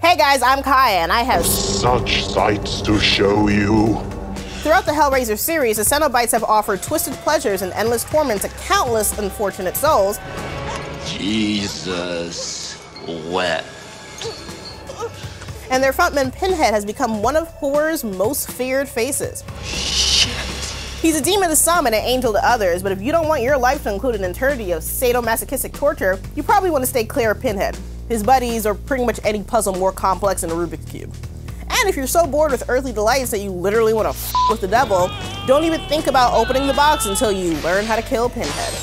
Hey guys, I'm Kaya, and I have such sights to show you. Throughout the Hellraiser series, the cenobites have offered twisted pleasures and endless torment to countless unfortunate souls. Jesus wept. And their frontman Pinhead has become one of horror's most feared faces. Shit. He's a demon to some and an angel to others, but if you don't want your life to include an eternity of sadomasochistic torture, you probably want to stay clear of Pinhead, his buddies, or pretty much any puzzle more complex than a Rubik's Cube. And if you're so bored with earthly delights that you literally want to f with the devil, don't even think about opening the box until you learn how to kill Pinhead.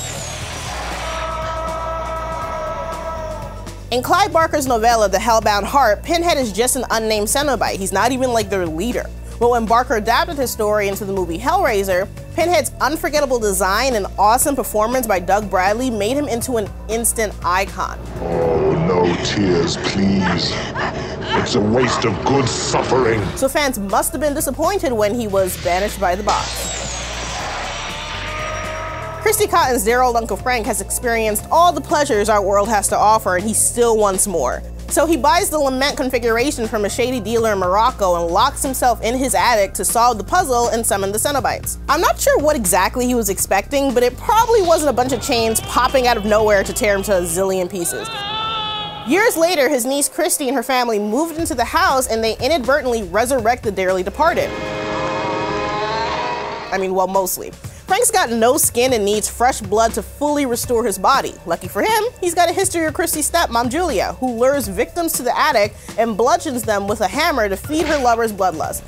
In Clive Barker's novella, The Hellbound Heart, Pinhead is just an unnamed cenobite. He's not even like their leader. But when Barker adapted his story into the movie Hellraiser, Pinhead's unforgettable design and awesome performance by Doug Bradley made him into an instant icon. Oh, no tears, please. It's a waste of good suffering. So fans must have been disappointed when he was banished by the box. Christy Cotton's dear old Uncle Frank has experienced all the pleasures our world has to offer, and he still wants more. So he buys the lament configuration from a shady dealer in Morocco and locks himself in his attic to solve the puzzle and summon the cenobites. I'm not sure what exactly he was expecting, but it probably wasn't a bunch of chains popping out of nowhere to tear him to a zillion pieces. Years later, his niece Christy and her family moved into the house and they inadvertently resurrected the dearly departed. I mean, well, mostly. Frank's got no skin and needs fresh blood to fully restore his body. Lucky for him, he's got a history of Christy's stepmom Julia, who lures victims to the attic and bludgeons them with a hammer to feed her lover's bloodlust.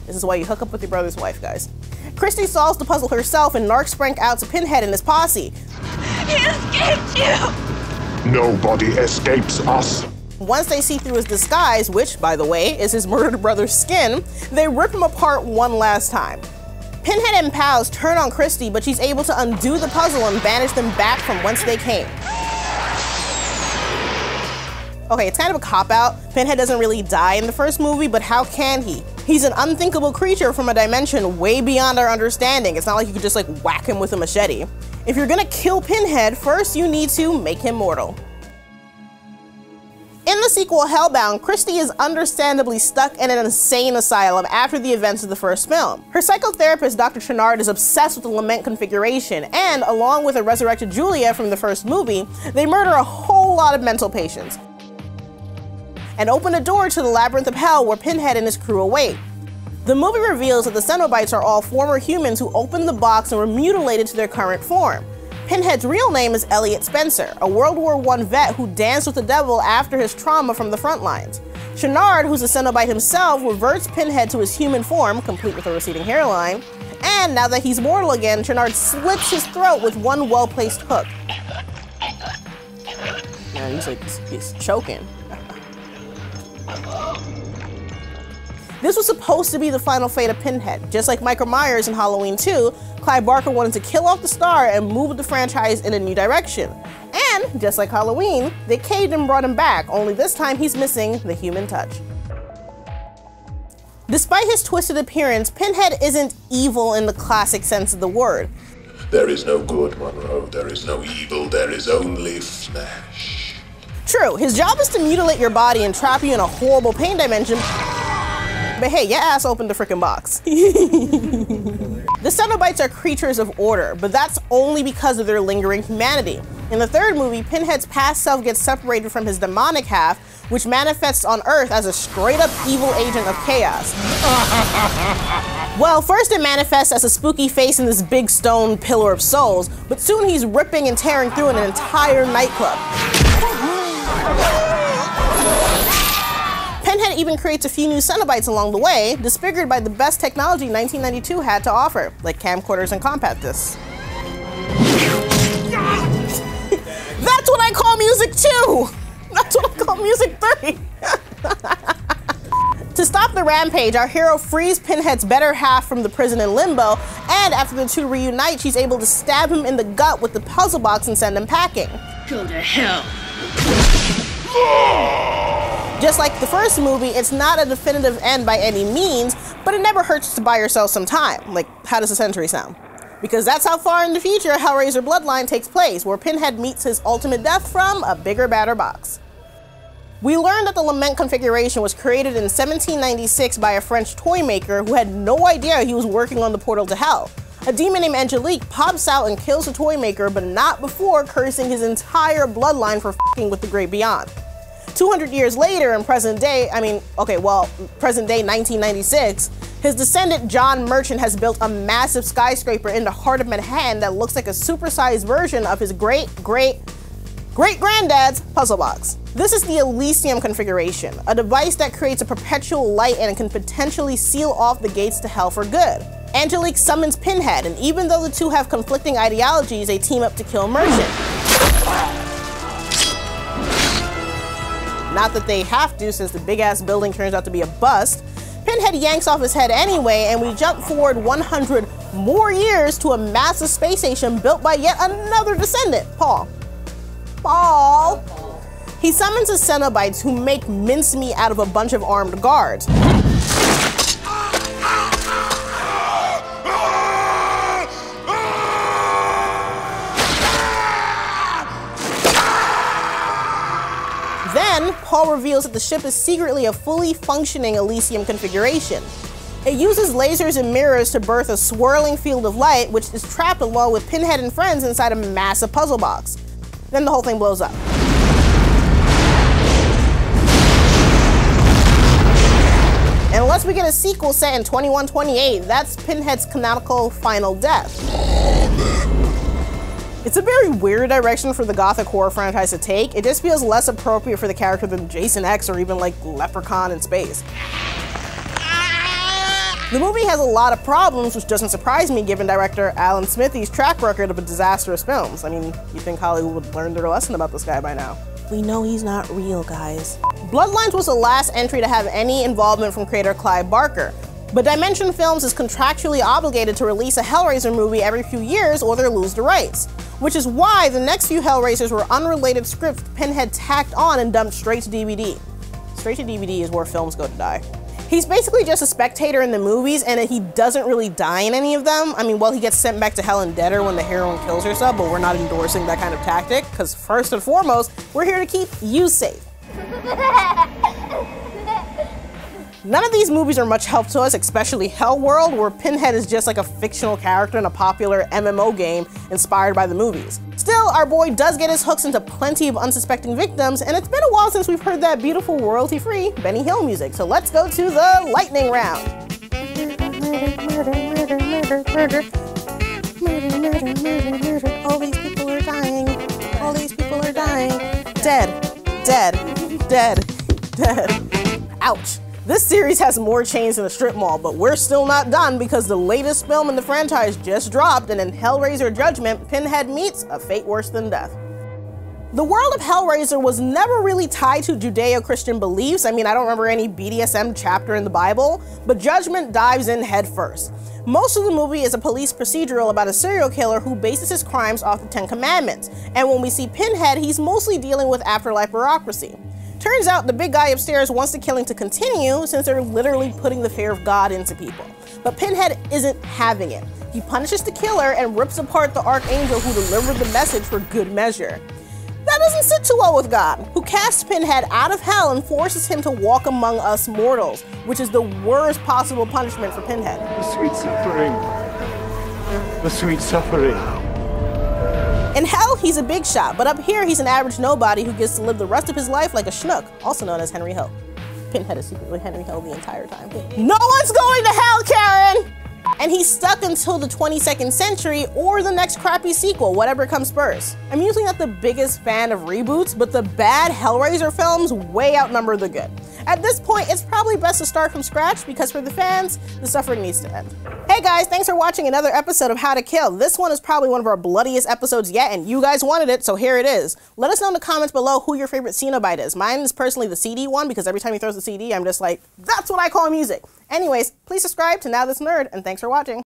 This is why you hook up with your brother's wife, guys. Christy solves the puzzle herself and narcs Frank out to Pinhead and his posse. He escaped you! Nobody escapes us. Once they see through his disguise, which, by the way, is his murdered brother's skin, they rip him apart one last time. Pinhead and pals turn on Christy, but she's able to undo the puzzle and banish them back from whence they came. Okay, it's kind of a cop-out. Pinhead doesn't really die in the first movie, but how can he? He's an unthinkable creature from a dimension way beyond our understanding. It's not like you could just like whack him with a machete. If you're gonna kill Pinhead, first you need to make him mortal. In the sequel, Hellbound, Christy is understandably stuck in an insane asylum after the events of the first film. Her psychotherapist, Dr. Chenard, is obsessed with the lament configuration, and along with a resurrected Julia from the first movie, they murder a whole lot of mental patients and open a door to the labyrinth of hell where Pinhead and his crew await. The movie reveals that the cenobites are all former humans who opened the box and were mutilated to their current form. Pinhead's real name is Elliot Spencer, a World War I vet who danced with the devil after his trauma from the front lines. Chenard, who's a cenobite himself, reverts Pinhead to his human form, complete with a receding hairline, and now that he's mortal again, Chenard slits his throat with one well-placed hook. Man, he's choking. This was supposed to be the final fate of Pinhead. Just like Michael Myers in Halloween 2, Clive Barker wanted to kill off the star and move the franchise in a new direction. And, just like Halloween, they caved and brought him back, only this time he's missing the human touch. Despite his twisted appearance, Pinhead isn't evil in the classic sense of the word. There is no good, Monroe. There is no evil. There is only flesh. True, his job is to mutilate your body and trap you in a horrible pain dimension. But hey, your ass opened the frickin' box. The cenobites are creatures of order, but that's only because of their lingering humanity. In the third movie, Pinhead's past self gets separated from his demonic half, which manifests on Earth as a straight-up evil agent of chaos. Well, first it manifests as a spooky face in this big stone pillar of souls, but soon he's ripping and tearing through an entire nightclub. Pinhead even creates a few new cenobites along the way, disfigured by the best technology 1992 had to offer, like camcorders and compact discs. That's what I call music 2! That's what I call music 3! To stop the rampage, our hero frees Pinhead's better half from the prison in Limbo, and after the two reunite, she's able to stab him in the gut with the puzzle box and send him packing. Go to hell. Just like the first movie, it's not a definitive end by any means, but it never hurts to buy yourself some time. Like, how does the century sound? Because that's how far in the future Hellraiser Bloodline takes place, where Pinhead meets his ultimate death from a bigger, badder box. We learned that the lament configuration was created in 1796 by a French toy maker who had no idea he was working on the portal to hell. A demon named Angelique pops out and kills the toy maker, but not before cursing his entire bloodline for f***ing with the great beyond. 200 years later, in present day 1996, his descendant John Merchant has built a massive skyscraper in the heart of Manhattan that looks like a supersized version of his great-great-great-granddad's puzzle box. This is the Elysium configuration, a device that creates a perpetual light and can potentially seal off the gates to hell for good. Angelique summons Pinhead, and even though the two have conflicting ideologies, they team up to kill Merchant. Not that they have to, since the big-ass building turns out to be a bust. Pinhead yanks off his head anyway, and we jump forward 100 more years to a massive space station built by yet another descendant, Paul. He summons the cenobites, who make mincemeat out of a bunch of armed guards. Then, Paul reveals that the ship is secretly a fully functioning Elysium configuration. It uses lasers and mirrors to birth a swirling field of light, which is trapped along with Pinhead and friends inside a massive puzzle box. Then the whole thing blows up. And unless we get a sequel set in 2128, that's Pinhead's canonical final death. It's a very weird direction for the gothic horror franchise to take. It just feels less appropriate for the character than Jason X or even like Leprechaun in space. The movie has a lot of problems, which doesn't surprise me given director Alan Smithy's track record of disastrous films. I mean, you think Hollywood would learn their lesson about this guy by now. We know he's not real, guys. Bloodlines was the last entry to have any involvement from creator Clive Barker, but Dimension Films is contractually obligated to release a Hellraiser movie every few years or they'll lose the rights. Which is why the next few Hellraisers were unrelated scripts Pinhead tacked on and dumped straight to DVD. Straight to DVD is where films go to die. He's basically just a spectator in the movies, and he doesn't really die in any of them. I mean, well, he gets sent back to hell and deader when the heroine kills herself, but we're not endorsing that kind of tactic, because first and foremost, we're here to keep you safe. None of these movies are much help to us, especially Hellworld, where Pinhead is just like a fictional character in a popular MMO game inspired by the movies. Still, our boy does get his hooks into plenty of unsuspecting victims, and it's been a while since we've heard that beautiful royalty-free Benny Hill music, so let's go to the lightning round. Murder. All these people are dying. All these people are dying. Dead. Ouch. This series has more chains than a strip mall, but we're still not done because the latest film in the franchise just dropped, and in Hellraiser Judgment, Pinhead meets a fate worse than death. The world of Hellraiser was never really tied to Judeo-Christian beliefs. I mean, I don't remember any BDSM chapter in the Bible, but Judgment dives in head first. Most of the movie is a police procedural about a serial killer who bases his crimes off the 10 Commandments, and when we see Pinhead, he's mostly dealing with afterlife bureaucracy. Turns out the big guy upstairs wants the killing to continue since they're literally putting the fear of God into people. But Pinhead isn't having it. He punishes the killer and rips apart the archangel who delivered the message for good measure. That doesn't sit too well with God, who casts Pinhead out of hell and forces him to walk among us mortals, which is the worst possible punishment for Pinhead. The sweet suffering. The sweet suffering. In hell, he's a big shot, but up here, he's an average nobody who gets to live the rest of his life like a schnook, also known as Henry Hill. Pinhead is secretly Henry Hill the entire time. No one's going to hell, Karen! And he's stuck until the 22nd century or the next crappy sequel, whatever comes first. I'm usually not the biggest fan of reboots, but the bad Hellraiser films way outnumber the good. At this point, it's probably best to start from scratch because for the fans, the suffering needs to end. Hey guys, thanks for watching another episode of How to Kill. This one is probably one of our bloodiest episodes yet, and you guys wanted it, so here it is. Let us know in the comments below who your favorite cenobite is. Mine is personally the CD one because every time he throws a CD, I'm just like, that's what I call music. Anyways, please subscribe to Now This Nerd, and thanks for watching.